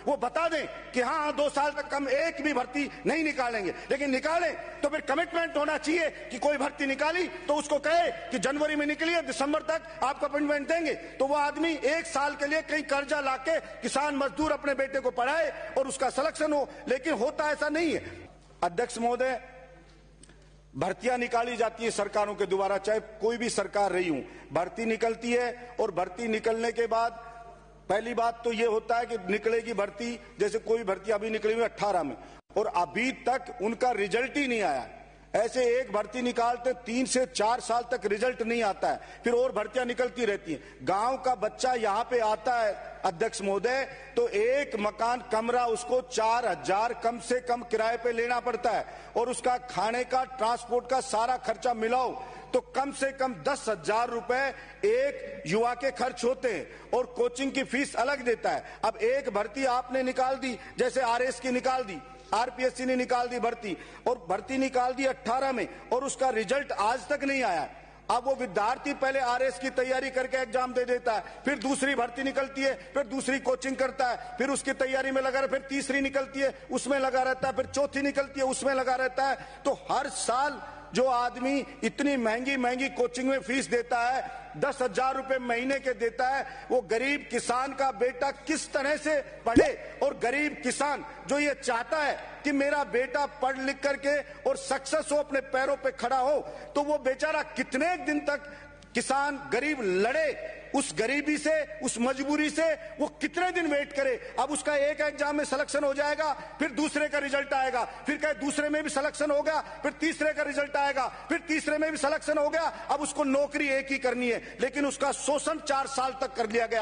वो बता दें कि हाँ 2 साल तक हम एक भी भर्ती नहीं निकालेंगे, लेकिन निकालें तो फिर कमिटमेंट होना चाहिए कि कोई भर्ती निकाली तो उसको कहे कि जनवरी में निकलिए, दिसंबर तक आपको अपॉइंटमेंट देंगे। तो वो आदमी 1 साल के लिए कहीं कर्जा लाके किसान मजदूर अपने बेटे को पढ़ाए और उसका सिलेक्शन हो, लेकिन होता ऐसा नहीं है। अध्यक्ष महोदय, भर्तियां निकाली जाती है सरकारों के द्वारा, चाहे कोई भी सरकार रही हूं, भर्ती निकलती है और भर्ती निकलने के बाद पहली बात तो ये होता है कि निकलेगी भर्ती, जैसे कोई भर्ती अभी निकली हुई 18 में और अभी तक उनका रिजल्ट ही नहीं आया। ऐसे एक भर्ती निकालते 3 से 4 साल तक रिजल्ट नहीं आता है, फिर और भर्तियां निकलती रहती हैं। गांव का बच्चा यहां पे आता है अध्यक्ष महोदय, तो एक मकान कमरा उसको 4,000 कम से कम किराए पे लेना पड़ता है और उसका खाने का ट्रांसपोर्ट का सारा खर्चा मिलाओ तो कम से कम 10,000 रुपए एक युवा के खर्च होते हैं और कोचिंग की फीस अलग देता है। अब एक भर्ती आपने निकाल दी, जैसे आरएस की निकाल दी, आरपीएससी ने निकाल दी भर्ती, और भर्ती निकाल दी 18 में और उसका रिजल्ट आज तक नहीं आया। अब वो विद्यार्थी पहले आरएस की तैयारी करके एग्जाम दे देता है, फिर दूसरी भर्ती निकलती है, फिर दूसरी कोचिंग करता है, फिर उसकी तैयारी में लगा रहता है, फिर तीसरी निकलती है उसमें लगा रहता है, फिर चौथी निकलती है उसमें लगा रहता है। तो हर साल जो आदमी इतनी महंगी महंगी कोचिंग में फीस देता है, 10,000 रुपए महीने के देता है, वो गरीब किसान का बेटा किस तरह से पढ़े? और गरीब किसान जो ये चाहता है कि मेरा बेटा पढ़ लिख करके और सक्सेस हो, अपने पैरों पे खड़ा हो, तो वो बेचारा कितने दिन तक किसान गरीब लड़े उस गरीबी से, उस मजबूरी से, वो कितने दिन वेट करे? अब उसका एक एग्जाम में सिलेक्शन हो जाएगा, फिर दूसरे का रिजल्ट आएगा, फिर कहे दूसरे में भी सिलेक्शन हो गया, फिर तीसरे का रिजल्ट आएगा, फिर तीसरे में भी सिलेक्शन हो गया। अब उसको नौकरी एक ही करनी है, लेकिन उसका शोषण 4 साल तक कर लिया गया।